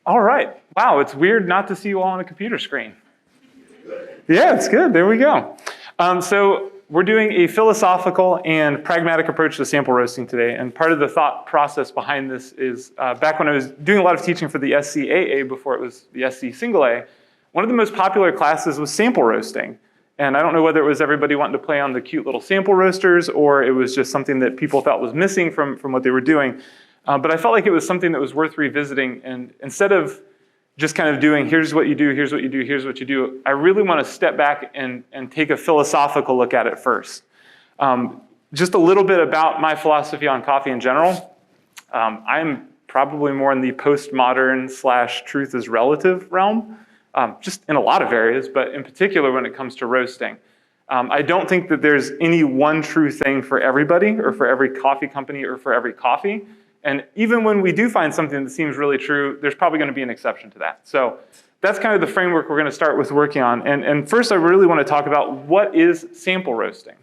All right. Wow, it's weird not to see you all on a computer screen. Yeah, it's good. There we go. So we're doing a philosophical and pragmatic approach to sample roasting today. And part of the thought process behind this is back when I was doing a lot of teaching for the SCAA before it was the SC single A, one of the most popular classes was sample roasting. And I don't know whether it was everybody wanting to play on the cute little sample roasters or it was just something that people thought was missing from what they were doing. But I felt like it was something that was worth revisiting. And instead of just kind of doing, here's what you do, here's what you do, here's what you do, I really want to step back and take a philosophical look at it first. Just a little bit about my philosophy on coffee in general. I'm probably more in the postmodern / truth is relative realm, just in a lot of areas, but in particular when it comes to roasting. I don't think that there's any one true thing for everybody or for every coffee company or for every coffee. And even when we do find something that seems really true, there's probably going to be an exception to that. So that's kind of the framework we're going to start with working on. And first, I really want to talk about what is sample roasting.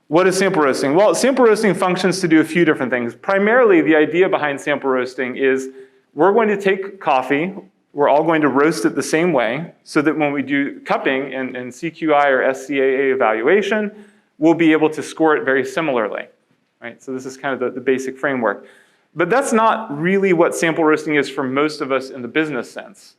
What is sample roasting? Well, sample roasting functions to do a few different things. Primarily, the idea behind sample roasting is we're going to take coffee, we're all going to roast it the same way, so that when we do cupping and CQI or SCAA evaluation, we'll be able to score it very similarly. Right? So this is kind of the basic framework. But that's not really what sample roasting is for most of us in the business sense,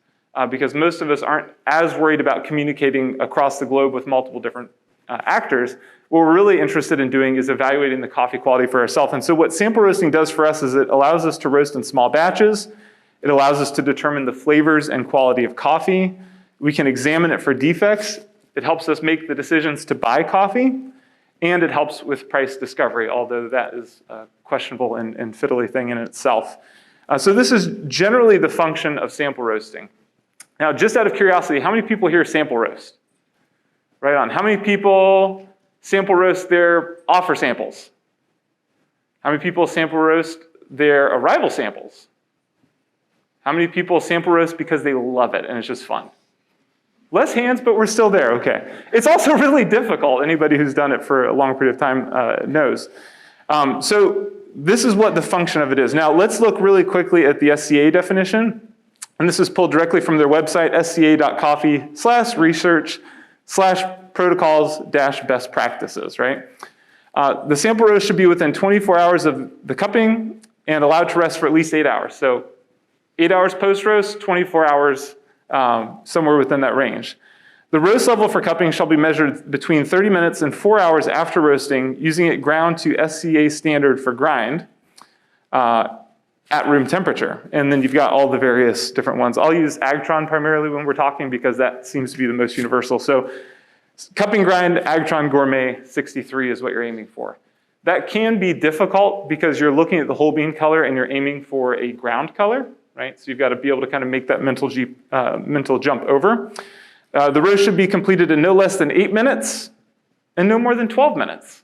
because most of us aren't as worried about communicating across the globe with multiple different actors. What we're really interested in doing is evaluating the coffee quality for ourselves. And so what sample roasting does for us is it allows us to roast in small batches. It allows us to determine the flavors and quality of coffee. We can examine it for defects. It helps us make the decisions to buy coffee. And it helps with price discovery, although that is a questionable and fiddly thing in itself. So this is generally the function of sample roasting. Now, just out of curiosity, how many people here sample roast? Right on. How many people sample roast their offer samples? How many people sample roast their arrival samples? How many people sample roast because they love it and it's just fun? Less hands, but we're still there, okay. It's also really difficult. Anybody who's done it for a long period of time knows. So this is what the function of it is. Now let's look really quickly at the SCA definition. And this is pulled directly from their website, sca.coffee/research/protocols-best practices, right? The sample roast should be within 24 hours of the cupping and allowed to rest for at least 8 hours. So 8 hours post-roast, 24 hours somewhere within that range. The roast level for cupping shall be measured between 30 minutes and 4 hours after roasting, using it ground to SCA standard for grind at room temperature. And then you've got all the various different ones. I'll use Agtron primarily when we're talking because that seems to be the most universal. So cupping grind, Agtron Gourmet 63 is what you're aiming for. That can be difficult because you're looking at the whole bean color and you're aiming for a ground color. Right? So you've got to be able to kind of make that mental jump over. The roast should be completed in no less than 8 minutes and no more than 12 minutes.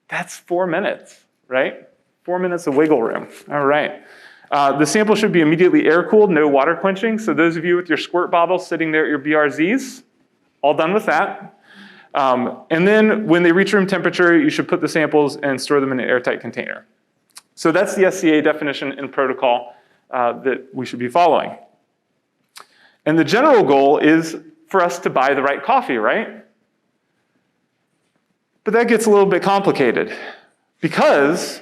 That's 4 minutes, right? 4 minutes of wiggle room. All right. The sample should be immediately air-cooled, no water quenching. So those of you with your squirt bottles sitting there at your BRZs, all done with that. And then when they reach room temperature, you should put the samples and store them in an airtight container. So that's the SCA definition and protocol that we should be following. And the general goal is for us to buy the right coffee, right? But that gets a little bit complicated because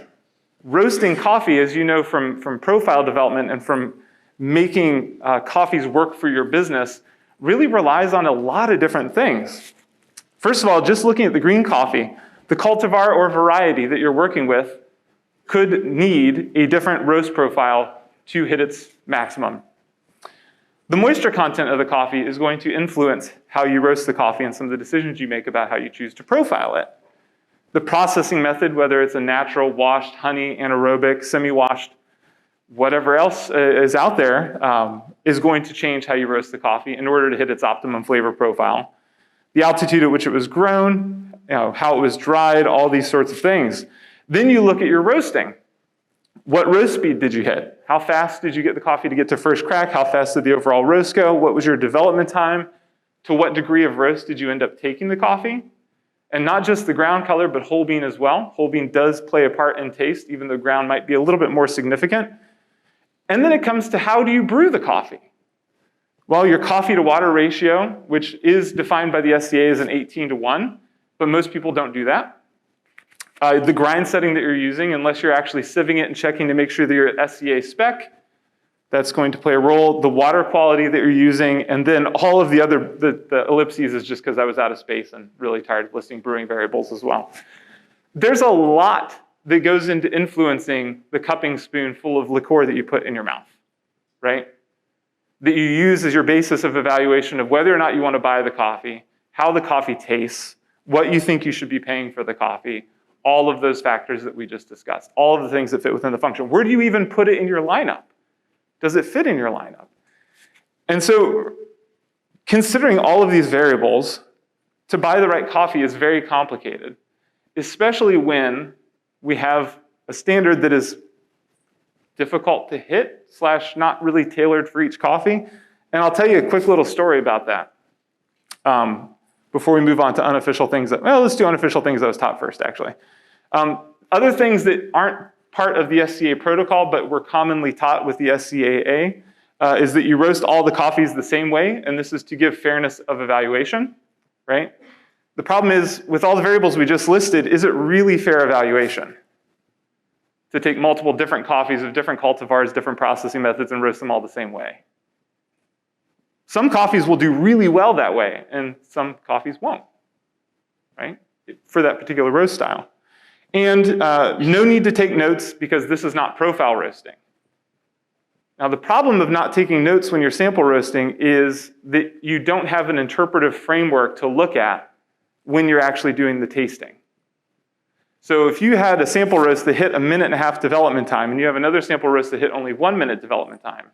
roasting coffee, as you know from profile development and from making coffees work for your business, really relies on a lot of different things. First of all, just looking at the green coffee, the cultivar or variety that you're working with could need a different roast profile to hit its maximum. The moisture content of the coffee is going to influence how you roast the coffee and some of the decisions you make about how you choose to profile it. The processing method, whether it's a natural, washed, honey, anaerobic, semi-washed, whatever else is out there, is going to change how you roast the coffee in order to hit its optimum flavor profile. The altitude at which it was grown, how it was dried, all these sorts of things. Then you look at your roasting. What roast speed did you hit? How fast did you get the coffee to get to first crack? How fast did the overall roast go? What was your development time? To what degree of roast did you end up taking the coffee? And not just the ground color, but whole bean as well. Whole bean does play a part in taste, even though ground might be a little bit more significant. And then it comes to how do you brew the coffee? Well, your coffee to water ratio, which is defined by the SCA as an 18:1, but most people don't do that. The grind setting that you're using, unless you're actually sieving it and checking to make sure that you're at SCA spec, that's going to play a role. The water quality that you're using, and then all of the other, the ellipses is just because I was out of space and really tired of listing brewing variables as well. There's a lot that goes into influencing the cupping spoon full of liqueur that you put in your mouth, right? That you use as your basis of evaluation of whether or not you want to buy the coffee, how the coffee tastes, what you think you should be paying for the coffee, all of those factors that we just discussed, all of the things that fit within the function. Where do you even put it in your lineup? Does it fit in your lineup? And so considering all of these variables, to buy the right coffee is very complicated, especially when we have a standard that is difficult to hit / not really tailored for each coffee. And I'll tell you a quick little story about that before we move on to unofficial things. Let's do unofficial things that was taught first, actually. Other things that aren't part of the SCA protocol but were commonly taught with the SCAA is that you roast all the coffees the same way, and this is to give fairness of evaluation, right? The problem is, with all the variables we just listed, is it really fair evaluation to take multiple different coffees of different cultivars, different processing methods, and roast them all the same way? Some coffees will do really well that way, and some coffees won't, right? For that particular roast style. And no need to take notes because this is not profile roasting. Now, the problem of not taking notes when you're sample roasting is that you don't have an interpretive framework to look at when you're actually doing the tasting. So if you had a sample roast that hit 1.5 minute development time, and you have another sample roast that hit only 1 minute development time,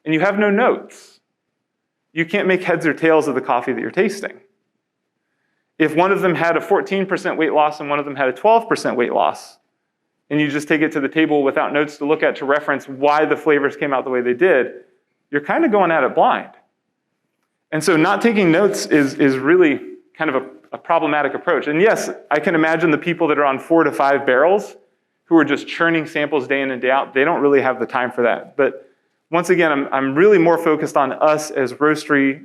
and you have no notes, you can't make heads or tails of the coffee that you're tasting. If one of them had a 14% weight loss and one of them had a 12% weight loss, and you just take it to the table without notes to look at to reference why the flavors came out the way they did, you're kind of going at it blind. And so not taking notes is really kind of a problematic approach. And yes, I can imagine the people that are on 4 to 5 barrels who are just churning samples day in and day out, they don't really have the time for that. But once again, I'm really more focused on us as roastery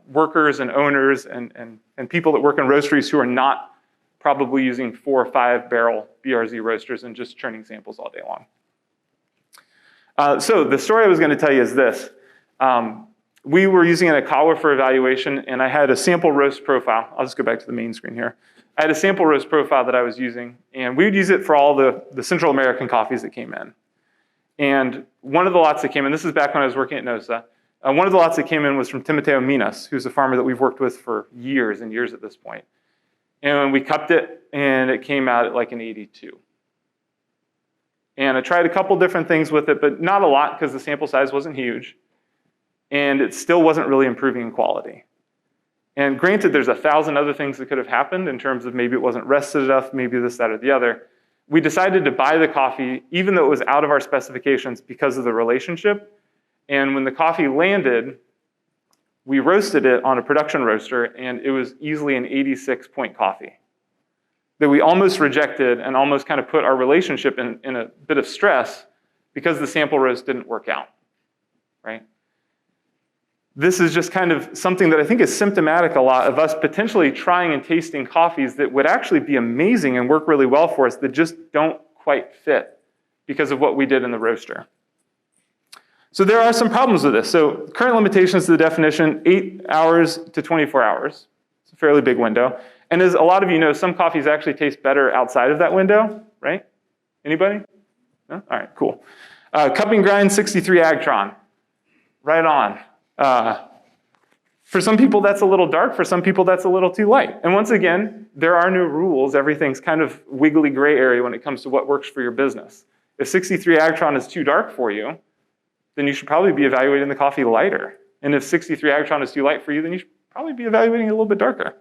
workers and owners and people that work in roasteries who are not probably using 4 or 5 barrel BRZ roasters and just churning samples all day long. So the story I was going to tell you is this. We were using an Ikawa for evaluation, and I had a sample roast profile. I'll just go back to the main screen here. I had a sample roast profile that I was using, and we would use it for all the Central American coffees that came in. And one of the lots that came in, this is back when I was working at NOSA, one of the lots that came in was from Timoteo Minas, who's a farmer that we've worked with for years and years at this point. And we cupped it, and it came out at like an 82. And I tried a couple different things with it, but not a lot because the sample size wasn't huge. And it still wasn't really improving in quality. And granted, there's 1,000 other things that could have happened in terms of maybe it wasn't rested enough, maybe this, that, or the other. We decided to buy the coffee, even though it was out of our specifications because of the relationship. And when the coffee landed, we roasted it on a production roaster, and it was easily an 86-point coffee that we almost rejected and almost kind of put our relationship in a bit of stress because the sample roast didn't work out, right? This is just kind of something that I think is symptomatic a lot of us potentially trying and tasting coffees that would actually be amazing and work really well for us that just don't quite fit because of what we did in the roaster. So there are some problems with this. So current limitations to the definition, 8 hours to 24 hours. It's a fairly big window. And as a lot of you know, some coffees actually taste better outside of that window, right? Anybody? No? All right, cool. Cupping grind, 63 Agtron. Right on. For some people, that's a little dark. For some people, that's a little too light. And once again, there are no rules. Everything's kind of wiggly gray area when it comes to what works for your business. If 63 Agtron is too dark for you, then you should probably be evaluating the coffee lighter. And if 63 Agtron is too light for you, then you should probably be evaluating it a little bit darker.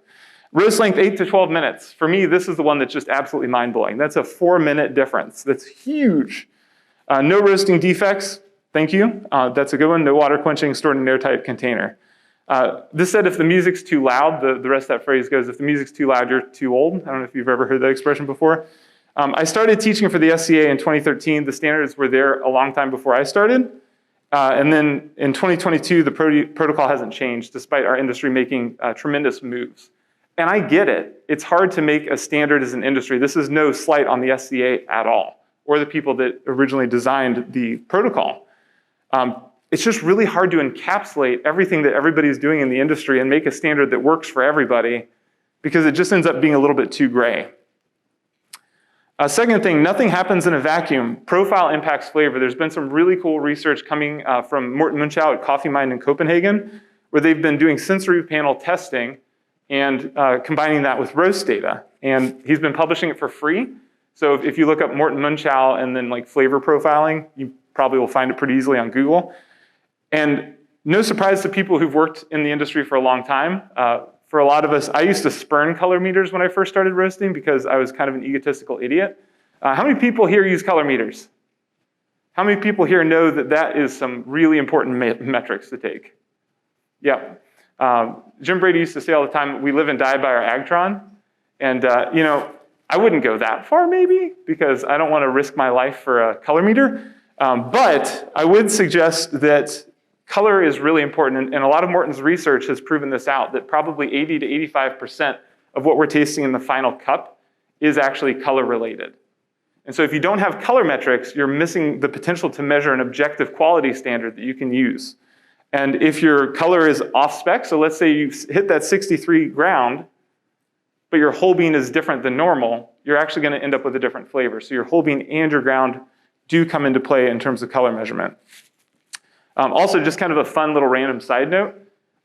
Roast length, 8 to 12 minutes. For me, this is the one that's just absolutely mind-blowing. That's a 4-minute difference. That's huge. No roasting defects. Thank you. That's a good one. No water quenching, stored in an airtight container. This said if the music's too loud, the rest of that phrase goes, if the music's too loud, you're too old. I don't know if you've ever heard that expression before. I started teaching for the SCA in 2013. The standards were there a long time before I started. And then in 2022, the protocol hasn't changed despite our industry making tremendous moves. And I get it. It's hard to make a standard as an industry. This is no slight on the SCA at all, or the people that originally designed the protocol. It's just really hard to encapsulate everything that everybody's doing in the industry and make a standard that works for everybody, because it just ends up being a little bit too gray. Second thing, nothing happens in a vacuum. Profile impacts flavor. There's been some really cool research coming from Morten Munchau at Coffee Mind in Copenhagen, where they've been doing sensory panel testing and combining that with roast data. And he's been publishing it for free. So if you look up Morten Munchau and then like flavor profiling, you probably will find it pretty easily on Google. And no surprise to people who've worked in the industry for a long time. For a lot of us, I used to spurn color meters when I first started roasting because I was kind of an egotistical idiot. How many people here use color meters? How many people here know that that is some really important metrics to take? Yeah. Jim Brady used to say all the time, we live and die by our Agtron. And you know, I wouldn't go that far maybe, because I don't want to risk my life for a color meter. But I would suggest that color is really important, and a lot of Morten's research has proven this out, that probably 80 to 85% of what we're tasting in the final cup is actually color related. And so if you don't have color metrics, you're missing the potential to measure an objective quality standard that you can use. And if your color is off spec, so let's say you hit that 63 ground, but your whole bean is different than normal, you're actually going to end up with a different flavor. So your whole bean and your ground do come into play in terms of color measurement. Also, just kind of a fun little random side note,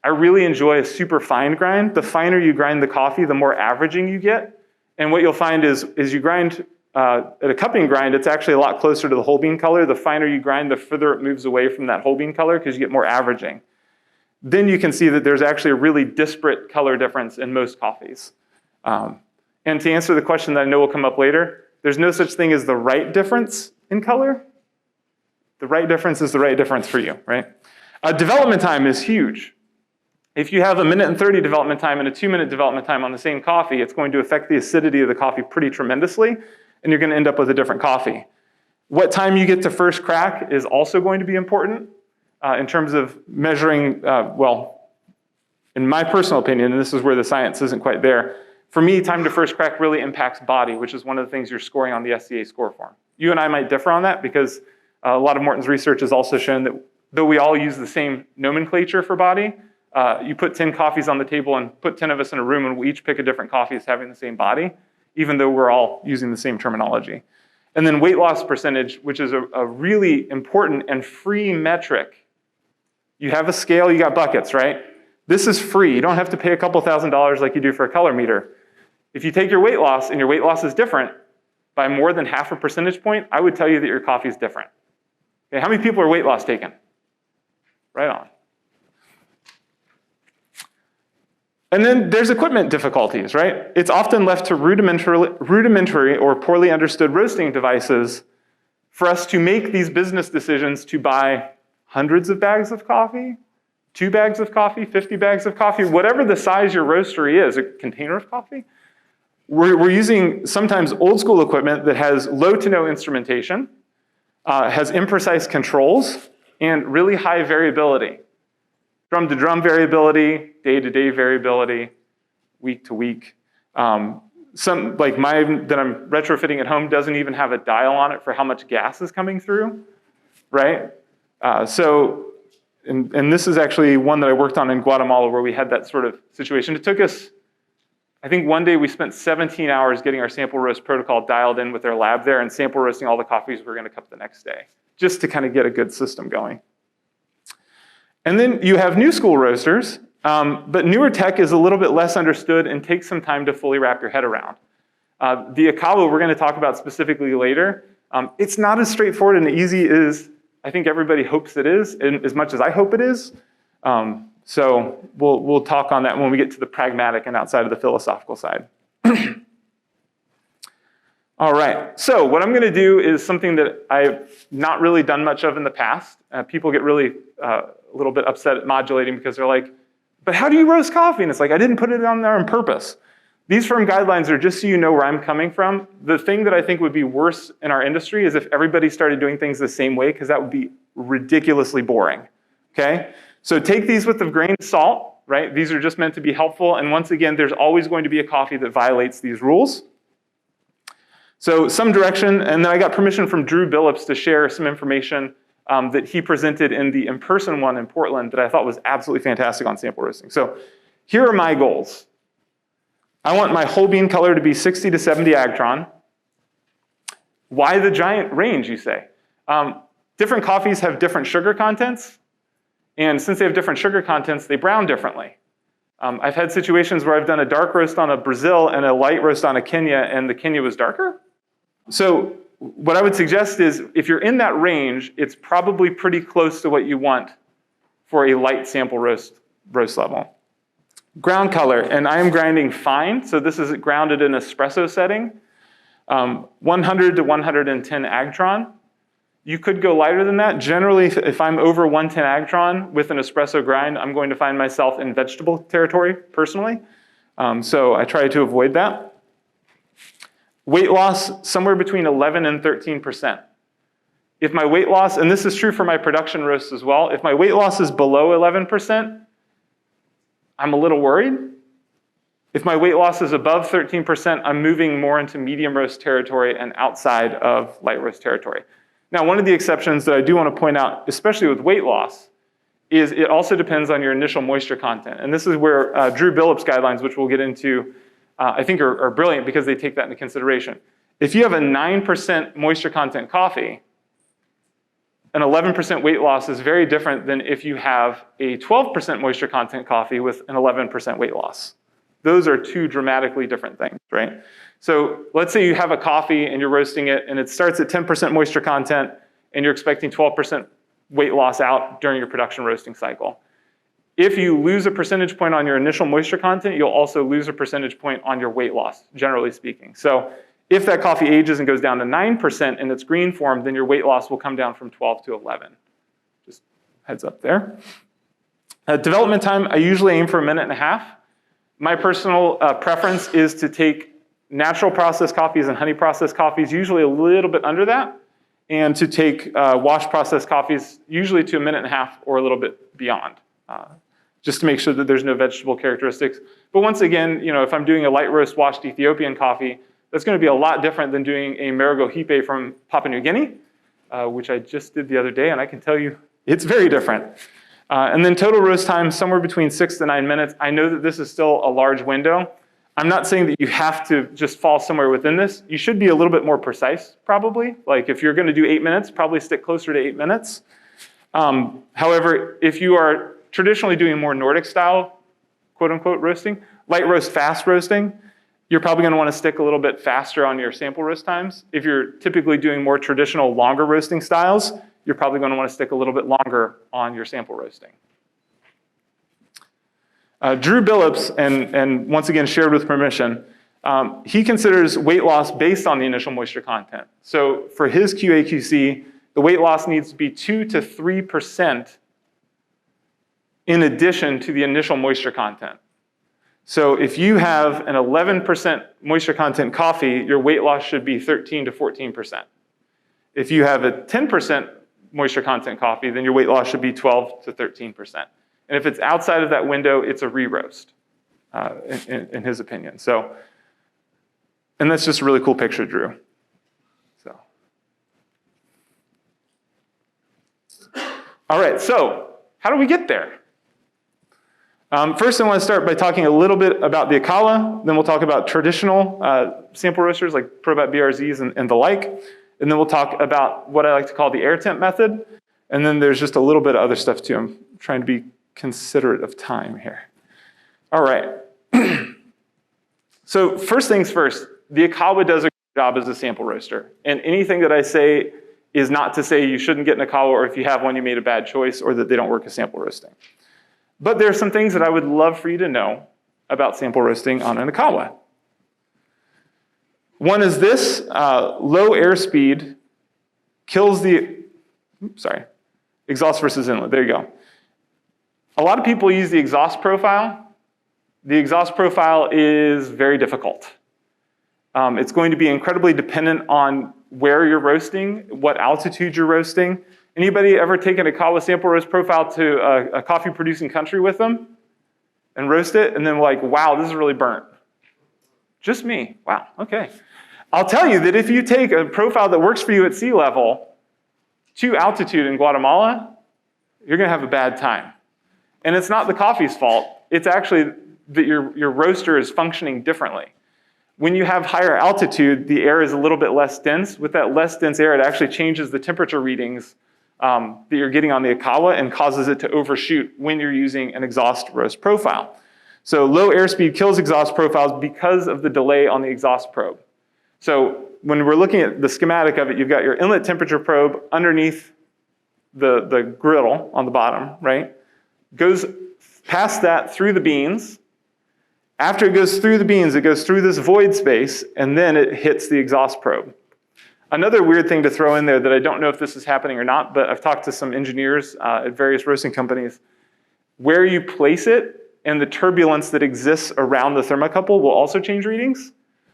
I really enjoy a super fine grind. The finer you grind the coffee, the more averaging you get. And what you'll find is you grind at a cupping grind, it's actually a lot closer to the whole bean color. The finer you grind, the further it moves away from that whole bean color because you get more averaging. Then you can see that there's actually a really disparate color difference in most coffees. And to answer the question that I know will come up later, there's no such thing as the right difference in color. The right difference is the right difference for you, right? Development time is huge. If you have a 1:30 development time and a 2-minute development time on the same coffee, it's going to affect the acidity of the coffee pretty tremendously, and you're going to end up with a different coffee. What time you get to first crack is also going to be important in terms of measuring, well, in my personal opinion, and this is where the science isn't quite there, for me, time to first crack really impacts body, which is one of the things you're scoring on the SCA score form. You and I might differ on that because a lot of Morten's research has also shown that though we all use the same nomenclature for body, you put 10 coffees on the table and put 10 of us in a room and we each pick a different coffee as having the same body, even though we're all using the same terminology. And then weight loss percentage, which is a really important and free metric. You have a scale, you got buckets, right? This is free. You don't have to pay a couple $1,000s like you do for a color meter. If you take your weight loss and your weight loss is different by more than half a percentage point, I would tell you that your coffee is different. Okay, how many people are weight loss taken? Right on. And then there's equipment difficulties, right? It's often left to rudimentary or poorly understood roasting devices for us to make these business decisions to buy hundreds of bags of coffee, 2 bags of coffee, 50 bags of coffee, whatever the size your roastery is, a container of coffee. We're using sometimes old school equipment that has low to no instrumentation, has imprecise controls, and really high variability. Drum to drum variability, day to day variability, week to week. Some, like mine that I'm retrofitting at home doesn't even have a dial on it for how much gas is coming through, right? And this is actually one that I worked on in Guatemala where we had that sort of situation. It took us, I think one day we spent 17 hours getting our sample roast protocol dialed in with their lab there and sample roasting all the coffees we were gonna cup the next day, just to kind of get a good system going. And then you have new school roasters, but newer tech is a little bit less understood and takes some time to fully wrap your head around. The Acabo we're gonna talk about specifically later, it's not as straightforward and easy as I think everybody hopes it is, and as much as I hope it is. So we'll talk on that when we get to the pragmatic and outside of the philosophical side. All right, so what I'm gonna do is something that I've not really done much of in the past. People get really a little bit upset at modulating because they're like, but how do you roast coffee? And it's like, I didn't put it on there on purpose. These firm guidelines are just so you know where I'm coming from. The thing that I think would be worse in our industry is if everybody started doing things the same way, because that would be ridiculously boring, okay? So take these with a grain of salt, right? These are just meant to be helpful, and once again, there's always going to be a coffee that violates these rules. So some direction, and then I got permission from Drew Billups to share some information that he presented in the in-person one in Portland that I thought was absolutely fantastic on sample roasting. So here are my goals. I want my whole bean color to be 60 to 70 agtron. Why the giant range, you say? Different coffees have different sugar contents, and since they have different sugar contents, they brown differently. I've had situations where I've done a dark roast on a Brazil and a light roast on a Kenya, and the Kenya was darker. So what I would suggest is if you're in that range, it's probably pretty close to what you want for a light sample roast level. Ground color, and I am grinding fine, so this is grounded in espresso setting. 100 to 110 agtron. You could go lighter than that. Generally, if I'm over 110 agtron with an espresso grind, I'm going to find myself in vegetable territory, personally. So I try to avoid that. Weight loss, somewhere between 11 and 13%. If my weight loss, and this is true for my production roasts as well, if my weight loss is below 11%, I'm a little worried. If my weight loss is above 13%, I'm moving more into medium roast territory and outside of light roast territory. Now, one of the exceptions that I do want to point out, especially with weight loss, is it also depends on your initial moisture content. And this is where Drew Billups' guidelines, which we'll get into, I think are brilliant because they take that into consideration. If you have a 9% moisture content coffee, an 11% weight loss is very different than if you have a 12% moisture content coffee with an 11% weight loss. Those are two dramatically different things, right? So let's say you have a coffee and you're roasting it and it starts at 10% moisture content and you're expecting 12% weight loss out during your production roasting cycle. If you lose a percentage point on your initial moisture content, you'll also lose a percentage point on your weight loss, generally speaking. So if that coffee ages and goes down to 9% in its green form, then your weight loss will come down from 12 to 11. Just heads up there. Development time, I usually aim for 1.5 minutes. My personal preference is to take natural processed coffees and honey processed coffees, usually a little bit under that, and to take wash processed coffees, usually to 1.5 minutes or a little bit beyond, just to make sure that there's no vegetable characteristics. But once again, you know, if I'm doing a light roast washed Ethiopian coffee, that's going to be a lot different than doing a Marigot Hipe from Papua New Guinea, which I just did the other day, and I can tell you it's very different. And then total roast time, somewhere between 6 to 9 minutes. I know that this is still a large window. I'm not saying that you have to just fall somewhere within this. You should be a little bit more precise, probably. Like if you're going to do 8 minutes, probably stick closer to 8 minutes. However, if you are traditionally doing more Nordic style, quote unquote, roasting, light roast, fast roasting, you're probably going to want to stick a little bit faster on your sample roast times. If you're typically doing more traditional longer roasting styles, you're probably going to want to stick a little bit longer on your sample roasting. Drew Billups, and once again shared with permission, he considers weight loss based on the initial moisture content. So for his QA/QC, the weight loss needs to be 2 to 3% in addition to the initial moisture content. So if you have an 11% moisture content coffee, your weight loss should be 13 to 14%. If you have a 10% moisture content coffee, then your weight loss should be 12 to 13%. And if it's outside of that window, it's a re-roast, in his opinion. So, and that's just a really cool picture, Drew. So, all right, so how do we get there? First, I want to start by talking a little bit about the Akala. Then we'll talk about traditional sample roasters like Probat BRZs and the like. And then we'll talk about what I like to call the air temp method. And then there's just a little bit of other stuff too. I'm trying to be considerate of time here. All right. So first things first, the Akawa does a good job as a sample roaster. And anything that I say is not to say you shouldn't get an Akawa, or if you have one, you made a bad choice, or that they don't work as sample roasting. But there are some things that I would love for you to know about sample roasting on an Akawa. One is this, low airspeed kills the, exhaust versus inlet, there you go. A lot of people use the exhaust profile. The exhaust profile is very difficult. It's going to be incredibly dependent on where you're roasting, what altitude you're roasting, Anybody ever taken a Kawa sample roast profile to a coffee producing country with them and roast it and then like, wow, this is really burnt? Just me. Wow, okay. I'll tell you that if you take a profile that works for you at sea level to altitude in Guatemala, you're gonna have a bad time. And it's not the coffee's fault. It's actually that your roaster is functioning differently. When you have higher altitude, the air is a little bit less dense. With that less dense air, it actually changes the temperature readings that you're getting on the Ikawa and causes it to overshoot when you're using an exhaust roast profile. So low airspeed kills exhaust profiles because of the delay on the exhaust probe. So when we're looking at the schematic of it, you've got your inlet temperature probe underneath the griddle on the bottom, right? Goes past that through the beans. After it goes through the beans, it goes through this void space, and then it hits the exhaust probe. Another weird thing to throw in there that I don't know if this is happening or not, but I've talked to some engineers at various roasting companies. Where you place it and the turbulence that exists around the thermocouple will also change readings.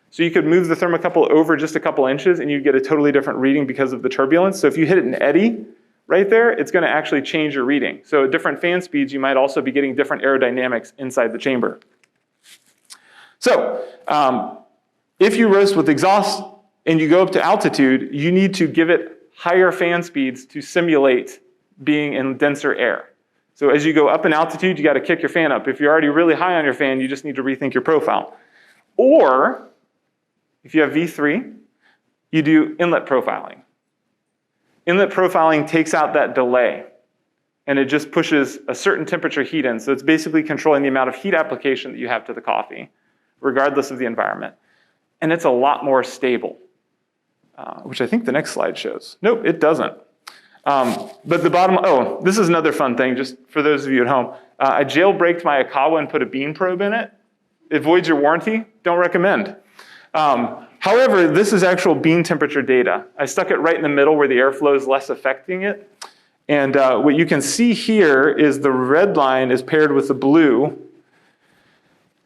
So you could move the thermocouple over just a couple inches and you'd get a totally different reading because of the turbulence. So if you hit it in eddy right there, it's gonna actually change your reading. So at different fan speeds, you might also be getting different aerodynamics inside the chamber. So if you roast with exhaust and you go up to altitude, you need to give it higher fan speeds to simulate being in denser air. So as you go up in altitude, you got to kick your fan up. If you're already really high on your fan, you just need to rethink your profile. Or if you have V3, you do inlet profiling. Inlet profiling takes out that delay and it just pushes a certain temperature heat in. So it's basically controlling the amount of heat application that you have to the coffee, regardless of the environment. And it's a lot more stable, which I think the next slide shows. Nope, it doesn't. But the bottom, oh, this is another fun thing, just for those of you at home. I jailbreaked my Ikawa and put a bean probe in it. It voids your warranty, don't recommend. However, this is actual bean temperature data. I stuck it right in the middle where the airflow is less affecting it. And what you can see here is the red line is paired with the blue.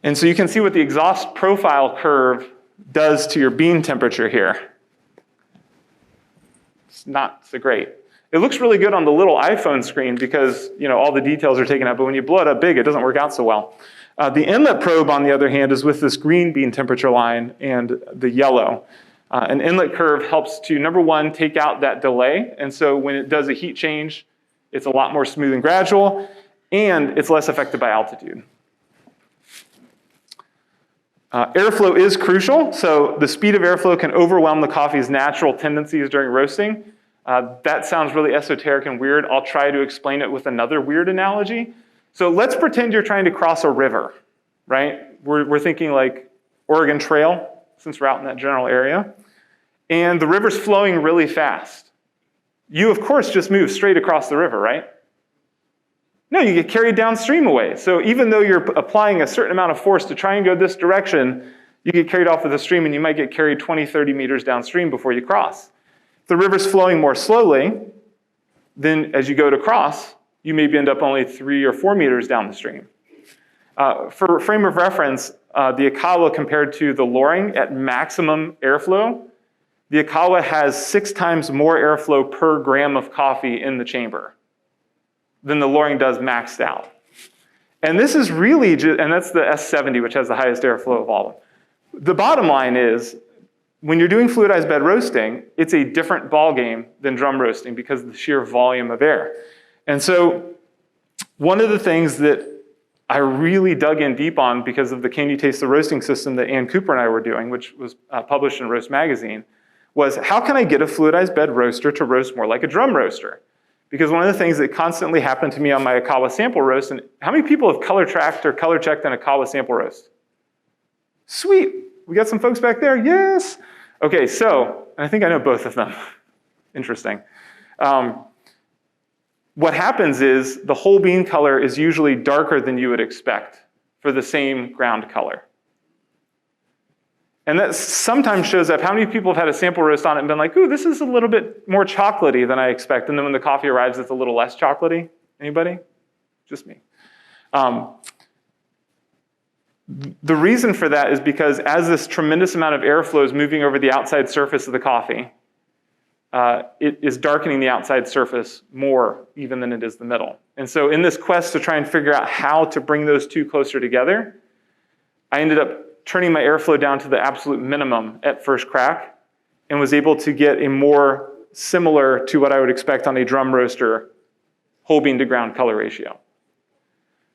And so you can see what the exhaust profile curve does to your bean temperature here. It's not so great. It looks really good on the little iPhone screen because all the details are taken out, but when you blow it up big, it doesn't work out so well. The inlet probe, on the other hand, is with this green bean temperature line and the yellow. An inlet curve helps to, number one, take out that delay. And so when it does a heat change, it's a lot more smooth and gradual, and it's less affected by altitude. Airflow is crucial. So the speed of airflow can overwhelm the coffee's natural tendencies during roasting. That sounds really esoteric and weird. I'll try to explain it with another weird analogy. So let's pretend you're trying to cross a river, right? We're thinking like Oregon Trail, since we're out in that general area. And the river's flowing really fast. You, of course, just move straight across the river, right? No, you get carried downstream away. So even though you're applying a certain amount of force to try and go this direction, you get carried off of the stream and you might get carried 20, 30 meters downstream before you cross. If the river's flowing more slowly, then as you go to cross, you maybe end up only 3 or 4 meters down the stream. For frame of reference, the Ikawa compared to the Loring at maximum airflow, the Ikawa has 6 times more airflow per gram of coffee in the chamber than the Loring does maxed out. And this is really just, and that's the S70, which has the highest airflow of all of them. The bottom line is, when you're doing fluidized bed roasting, it's a different ballgame than drum roasting because of the sheer volume of air. And so one of the things that I really dug in deep on because of the Can You Taste the Roasting system that Ann Cooper and I were doing, which was published in Roast Magazine, was how can I get a fluidized bed roaster to roast more like a drum roaster? Because one of the things that constantly happened to me on my Ikawa sample roast, and how many people have color tracked or color checked an Ikawa sample roast? Sweet, we got some folks back there, yes. Okay, so, and I think I know both of them. Interesting. What happens is the whole bean color is usually darker than you would expect for the same ground color. And that sometimes shows up. How many people have had a sample roast on it and been like, ooh, this is a little bit more chocolatey than I expect. And then when the coffee arrives, it's a little less chocolatey. Anybody? Just me. The reason for that is because as this tremendous amount of airflow is moving over the outside surface of the coffee, it is darkening the outside surface more even than it is the middle. And so in this quest to try and figure out how to bring those two closer together, I ended up turning my airflow down to the absolute minimum at first crack and was able to get a more similar to what I would expect on a drum roaster whole bean to ground color ratio.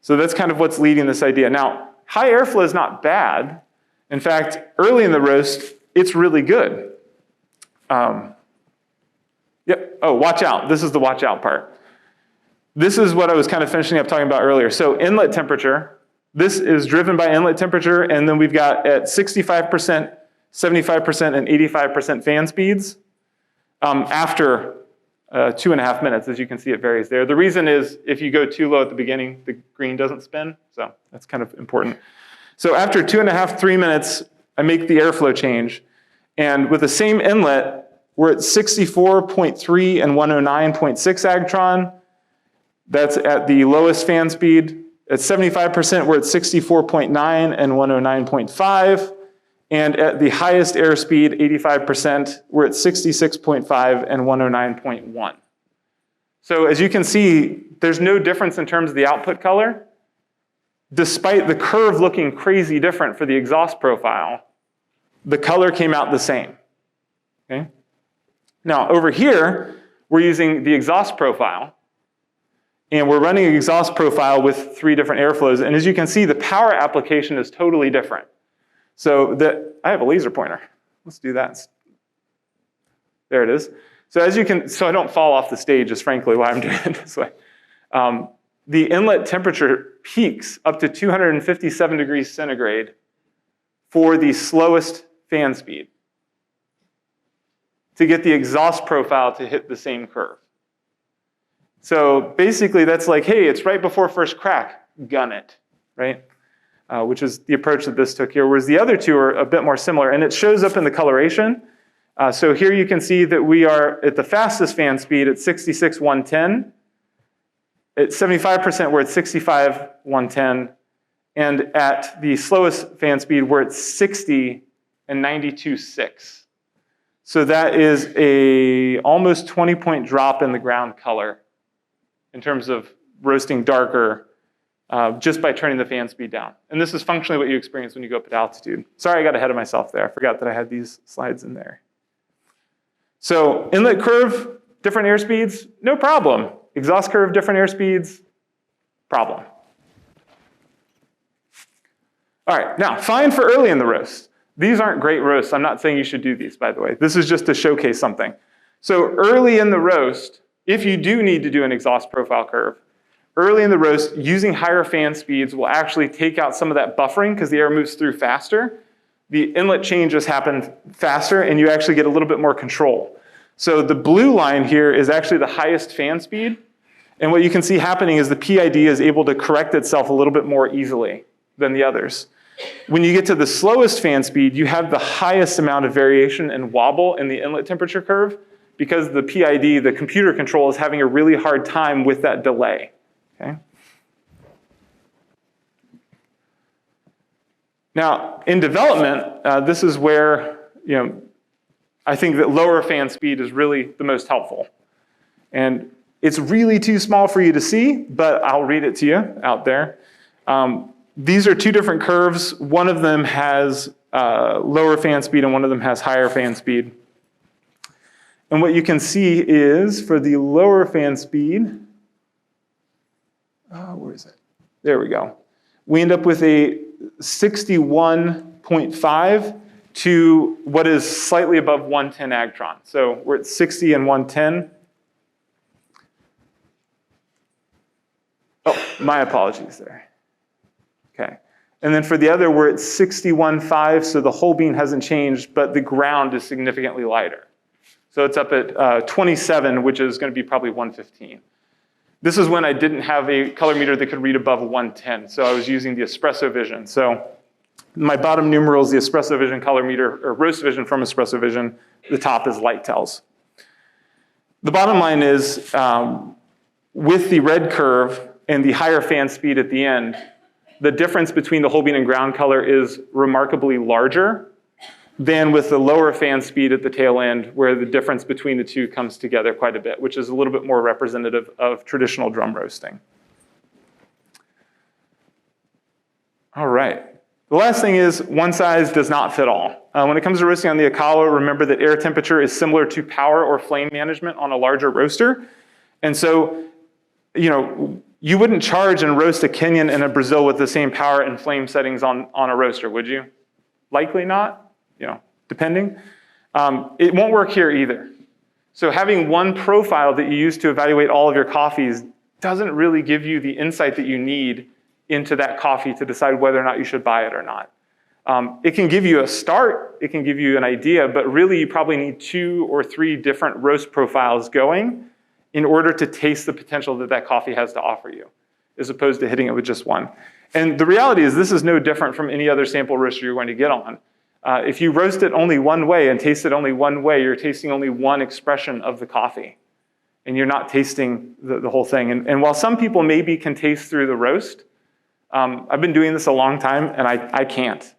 So that's kind of what's leading this idea. Now, high airflow is not bad. In fact, early in the roast, it's really good. Yep. Oh, watch out. This is the watch out part. This is what I was kind of finishing up talking about earlier. So inlet temperature, this is driven by inlet temperature, and then we've got at 65%, 75%, and 85% fan speeds after 2.5 minutes. As you can see, it varies there. The reason is if you go too low at the beginning, the green doesn't spin. So that's kind of important. So after 2.5, 3 minutes, I make the airflow change. And with the same inlet, we're at 64.3 and 109.6 agtron. That's at the lowest fan speed. At 75%, we're at 64.9 and 109.5. And at the highest airspeed, 85%, we're at 66.5 and 109.1. So as you can see, there's no difference in terms of the output color. Despite the curve looking crazy different for the exhaust profile, the color came out the same. Okay? Now, over here, we're using the exhaust profile, and we're running an exhaust profile with 3 different airflows. And as you can see, the power application is totally different. So I have a laser pointer. Let's do that. There it is. So as you can, so I don't fall off the stage is frankly why I'm doing it this way. The inlet temperature peaks up to 257 degrees centigrade for the slowest fan speed to get the exhaust profile to hit the same curve. So basically that's like, hey, it's right before first crack, gun it, right? Which is the approach that this took here, whereas the other two are a bit more similar, and it shows up in the coloration. So here you can see that we are at the fastest fan speed at 66, 110. At 75%, we're at 65, 110. And at the slowest fan speed, we're at 60 and 92.6. So that is a almost 20-point drop in the ground color in terms of roasting darker just by turning the fan speed down. And this is functionally what you experience when you go up at altitude. Sorry, I got ahead of myself there. I forgot that I had these slides in there. So inlet curve, different airspeeds, no problem. Exhaust curve, different airspeeds, problem. All right, now fine for early in the roast. These aren't great roasts. I'm not saying you should do these, by the way. This is just to showcase something. So early in the roast, if you do need to do an exhaust profile curve, early in the roast, using higher fan speeds will actually take out some of that buffering because the air moves through faster. The inlet changes happen faster, and you actually get a little bit more control. So the blue line here is actually the highest fan speed. And what you can see happening is the PID is able to correct itself a little bit more easily than the others. When you get to the slowest fan speed, you have the highest amount of variation and wobble in the inlet temperature curve because the PID, the computer control, is having a really hard time with that delay. Okay? Now, in development, this is where I think that lower fan speed is really the most helpful. And it's really too small for you to see, but I'll read it to you out there. These are 2 different curves. One of them has lower fan speed and one of them has higher fan speed. And what you can see is for the lower fan speed, where is it? There we go. We end up with a 61.5 to what is slightly above 110 agtron. So we're at 60 and 110. Oh, my apologies there. Okay. And then for the other, we're at 61.5, so the whole bean hasn't changed, but the ground is significantly lighter. So it's up at 27, which is going to be probably 115. This is when I didn't have a color meter that could read above 110, so I was using the Espresso Vision. So my bottom numeral is the Espresso Vision color meter, or roast vision from Espresso Vision. The top is light tells. The bottom line is, with the red curve and the higher fan speed at the end, the difference between the whole bean and ground color is remarkably larger than with the lower fan speed at the tail end, where the difference between the two comes together quite a bit, which is a little bit more representative of traditional drum roasting. All right. The last thing is one size does not fit all. When it comes to roasting on the Akala, remember that air temperature is similar to power or flame management on a larger roaster. And so, you wouldn't charge and roast a Kenyan and a Brazil with the same power and flame settings on a roaster, would you? Likely not, depending. It won't work here either. So having one profile that you use to evaluate all of your coffees doesn't really give you the insight that you need into that coffee to decide whether or not you should buy it or not. It can give you a start, it can give you an idea, but really you probably need 2 or 3 different roast profiles going in order to taste the potential that that coffee has to offer you, as opposed to hitting it with just one. And the reality is this is no different from any other sample roaster you're going to get on. If you roast it only one way and taste it only one way, you're tasting only one expression of the coffee. And you're not tasting the whole thing. And while some people maybe can taste through the roast, I've been doing this a long time and I can't.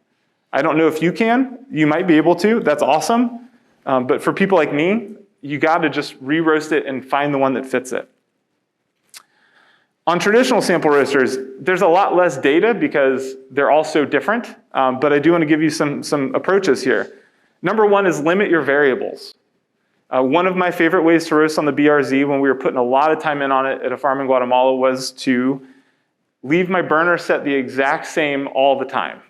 I don't know if you can. You might be able to. That's awesome. But for people like me, you got to just re-roast it and find the one that fits it. On traditional sample roasters, there's a lot less data because they're all so different, but I do want to give you some approaches here. Number one is limit your variables. One of my favorite ways to roast on the BRZ when we were putting a lot of time in on it at a farm in Guatemala was to leave my burner set the exact same all the time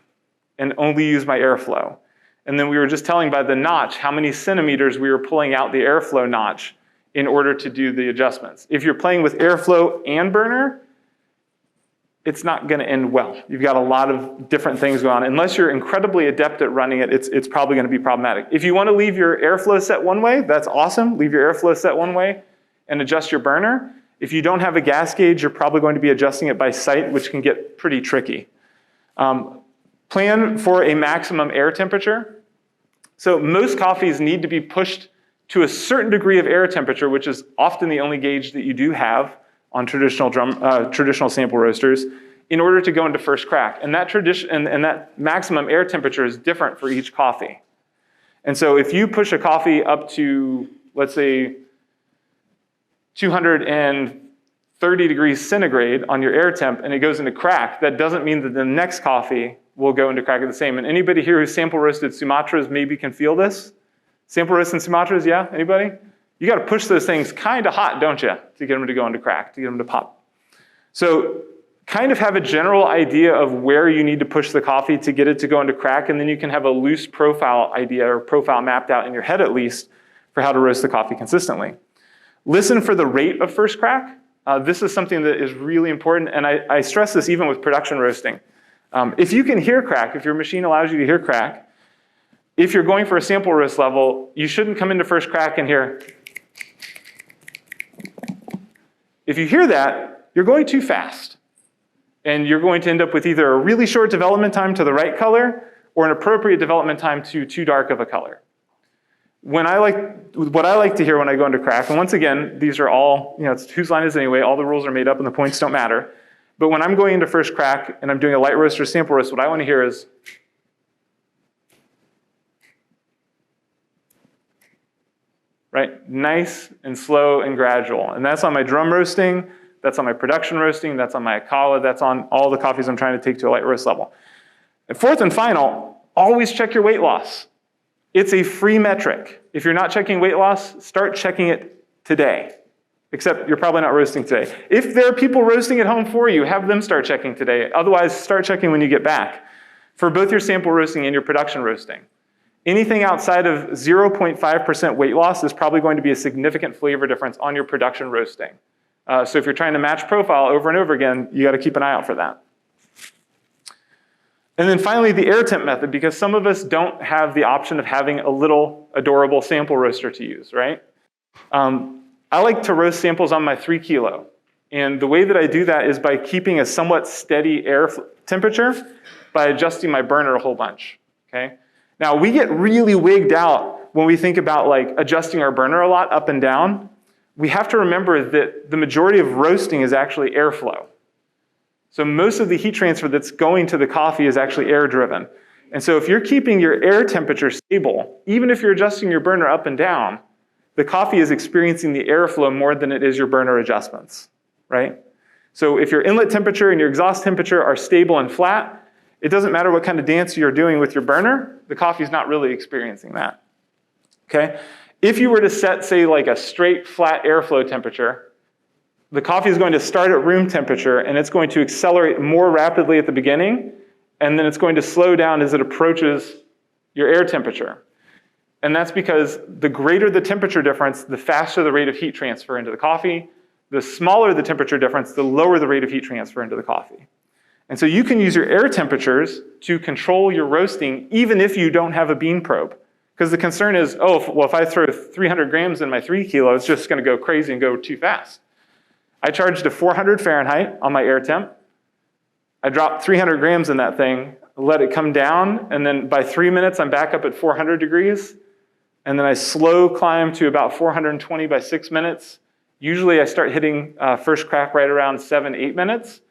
and only use my airflow. And then we were just telling by the notch how many centimeters we were pulling out the airflow notch in order to do the adjustments. If you're playing with airflow and burner, it's not gonna end well. You've got a lot of different things going on. Unless you're incredibly adept at running it, it's probably gonna be problematic. If you wanna leave your airflow set one way, that's awesome. Leave your airflow set one way and adjust your burner. If you don't have a gas gauge, you're probably going to be adjusting it by sight, which can get pretty tricky. Plan for a maximum air temperature. So most coffees need to be pushed to a certain degree of air temperature, which is often the only gauge that you do have on traditional sample roasters, in order to go into first crack. And that maximum air temperature is different for each coffee. And so if you push a coffee up to, let's say, 230 degrees centigrade on your air temp and it goes into crack, that doesn't mean that the next coffee will go into crack at the same. And anybody here who sample roasted Sumatras maybe can feel this? Sample roasted Sumatras, yeah? Anybody? You got to push those things kind of hot, don't you, to get them to go into crack, to get them to pop. So kind of have a general idea of where you need to push the coffee to get it to go into crack, and then you can have a loose profile idea or profile mapped out in your head at least for how to roast the coffee consistently. Listen for the rate of first crack. This is something that is really important, and I stress this even with production roasting. If you can hear crack, if your machine allows you to hear crack, if you're going for a sample roast level, you shouldn't come into first crack and hear. If you hear that, you're going too fast. And you're going to end up with either a really short development time to the right color or an appropriate development time to too dark of a color. What I like to hear when I go into crack, and once again, these are all, it's whose line is it anyway, all the rules are made up and the points don't matter. But when I'm going into first crack and I'm doing a light roast or sample roast, what I want to hear is, right? Nice and slow and gradual. And that's on my drum roasting, that's on my production roasting, that's on my Akala, that's on all the coffees I'm trying to take to a light roast level. And fourth and final, always check your weight loss. It's a free metric. If you're not checking weight loss, start checking it today. Except you're probably not roasting today. If there are people roasting at home for you, have them start checking today. Otherwise, start checking when you get back for both your sample roasting and your production roasting. Anything outside of 0.5% weight loss is probably going to be a significant flavor difference on your production roasting. So if you're trying to match profile over and over again, you got to keep an eye out for that. And then finally, the air temp method, because some of us don't have the option of having a little adorable sample roaster to use, right? I like to roast samples on my 3 kilo. And the way that I do that is by keeping a somewhat steady air temperature by adjusting my burner a whole bunch, okay? Now, we get really wigged out when we think about adjusting our burner a lot up and down. We have to remember that the majority of roasting is actually airflow. So most of the heat transfer that's going to the coffee is actually air driven. And so if you're keeping your air temperature stable, even if you're adjusting your burner up and down, the coffee is experiencing the airflow more than it is your burner adjustments, right? So if your inlet temperature and your exhaust temperature are stable and flat, it doesn't matter what kind of dance you're doing with your burner, the coffee's not really experiencing that, okay? If you were to set, say, like a straight, flat airflow temperature, the coffee is going to start at room temperature, and it's going to accelerate more rapidly at the beginning, and then it's going to slow down as it approaches your air temperature. And that's because the greater the temperature difference, the faster the rate of heat transfer into the coffee. The smaller the temperature difference, the lower the rate of heat transfer into the coffee. And so you can use your air temperatures to control your roasting even if you don't have a bean probe. Because the concern is, if I throw 300 grams in my 3 kilo, it's just going to go crazy and go too fast. I charged to 400 Fahrenheit on my air temp. I dropped 300 grams in that thing, let it come down, and then by 3 minutes, I'm back up at 400 degrees. And then I slow climb to about 420 by 6 minutes. Usually I start hitting first crack right around 7-8 minutes.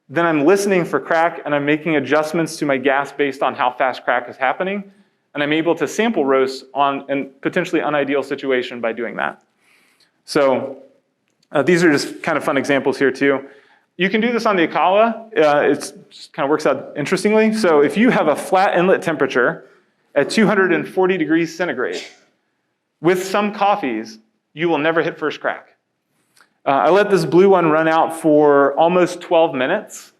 Then I'm listening for crack, and I'm making adjustments to my gas based on how fast crack is happening. And I'm able to sample roast on a potentially unideal situation by doing that. So these are just kind of fun examples here too. You can do this on the Akala. It just kind of works out interestingly. So if you have a flat inlet temperature at 240 degrees centigrade, with some coffees, you will never hit first crack. I let this blue one run out for almost 12 minutes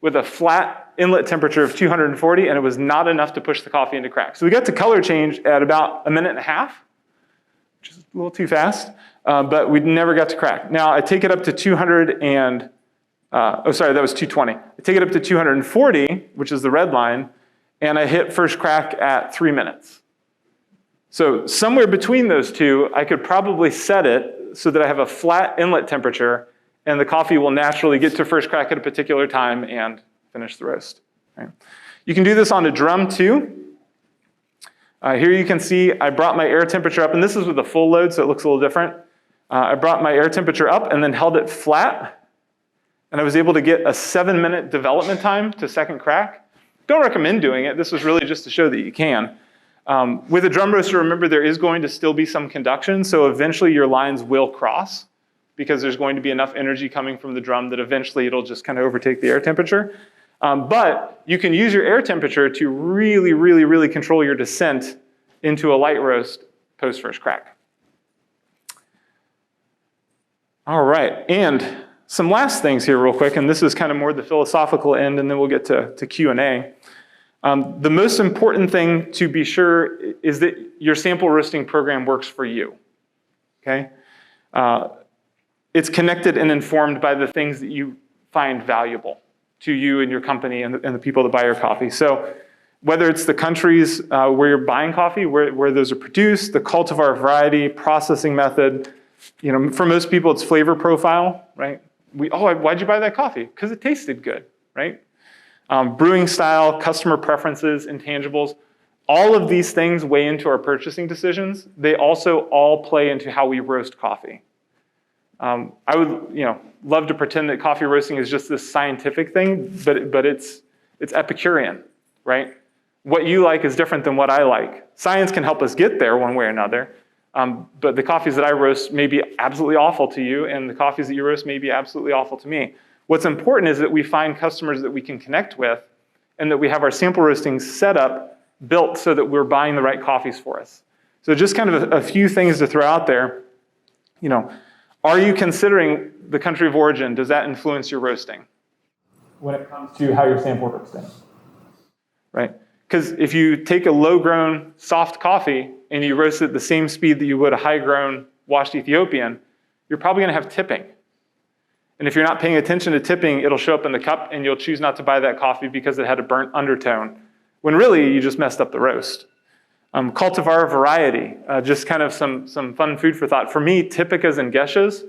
with a flat inlet temperature of 240, and it was not enough to push the coffee into crack. So we got to color change at about 1.5 minutes, which is a little too fast, but we never got to crack. Now I take it up to 220. I take it up to 240, which is the red line, and I hit first crack at 3 minutes. So somewhere between those two, I could probably set it so that I have a flat inlet temperature, and the coffee will naturally get to first crack at a particular time and finish the roast. Right? You can do this on a drum too. Here you can see I brought my air temperature up, and this is with a full load, so it looks a little different. I brought my air temperature up and then held it flat, and I was able to get a 7-minute development time to second crack. Don't recommend doing it. This was really just to show that you can. With a drum roaster, remember there is going to still be some conduction, so eventually your lines will cross because there's going to be enough energy coming from the drum that eventually it'll just kind of overtake the air temperature. But you can use your air temperature to really, really, really control your descent into a light roast post first crack. All right, and some last things here real quick, and this is kind of more the philosophical end, and then we'll get to Q&A. The most important thing to be sure is that your sample roasting program works for you, okay? It's connected and informed by the things that you find valuable to you and your company and the people that buy your coffee. So whether it's the countries where you're buying coffee, where those are produced, the cultivar variety, processing method, for most people it's flavor profile, right? Why'd you buy that coffee? Because it tasted good, right? Brewing style, customer preferences, intangibles, all of these things weigh into our purchasing decisions. They also all play into how we roast coffee. I would, love to pretend that coffee roasting is just this scientific thing, but it's Epicurean, right? What you like is different than what I like. Science can help us get there one way or another, but the coffees that I roast may be absolutely awful to you, and the coffees that you roast may be absolutely awful to me. What's important is that we find customers that we can connect with, and that we have our sample roasting set up, built so that we're buying the right coffees for us. So just kind of a few things to throw out there. Are you considering the country of origin? Does that influence your roasting when it comes to how you're sample roasting? Right? Because if you take a low-grown soft coffee and you roast it at the same speed that you would a high-grown washed Ethiopian, you're probably going to have tipping. And if you're not paying attention to tipping, it'll show up in the cup and you'll choose not to buy that coffee because it had a burnt undertone, when really you just messed up the roast. Cultivar variety, just kind of some fun food for thought. For me, Typicas and Geshas,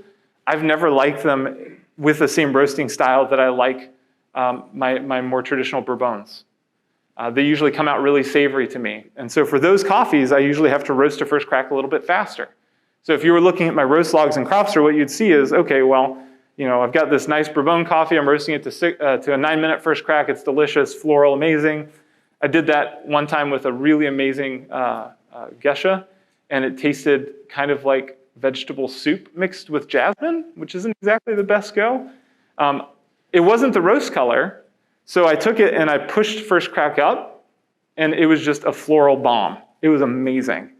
I've never liked them with the same roasting style that I like my more traditional Bourbons. They usually come out really savory to me. And so for those coffees, I usually have to roast to first crack a little bit faster. So if you were looking at my roast logs and Cropster, what you'd see is, okay, well, I've got this nice Bourbon coffee. I'm roasting it to a 9-minute first crack. It's delicious, floral, amazing. I did that one time with a really amazing geisha, and it tasted kind of like vegetable soup mixed with jasmine, which isn't exactly the best go. It wasn't the roast color, so I took it and I pushed first crack up, and it was just a floral bomb. It was amazing.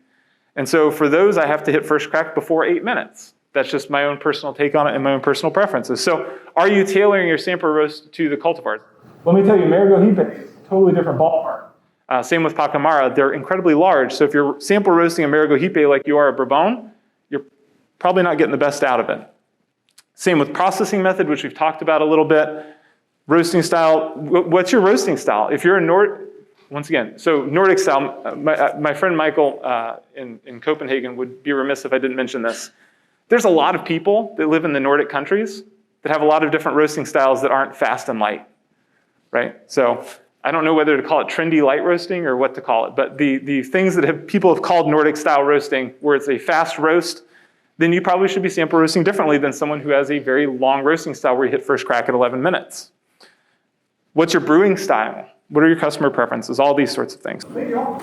And so for those, I have to hit first crack before 8 minutes. That's just my own personal take on it and my own personal preferences. So are you tailoring your sample roast to the cultivars? Let me tell you, Marigold totally different ballpark. Same with Pacamara. They're incredibly large. So if you're sample roasting a Marigold like you are a Bourbon, you're probably not getting the best out of it. Same with processing method, which we've talked about a little bit. Roasting style, what's your roasting style? If you're a once again, so Nordic style, my friend Michael in Copenhagen would be remiss if I didn't mention this. There's a lot of people that live in the Nordic countries that have a lot of different roasting styles that aren't fast and light, right? So I don't know whether to call it trendy light roasting or what to call it, but the things that people have called Nordic style roasting, where it's a fast roast, then you probably should be sample roasting differently than someone who has a very long roasting style where you hit first crack at 11 minutes. What's your brewing style? What are your customer preferences? All these sorts of things. Thank you all.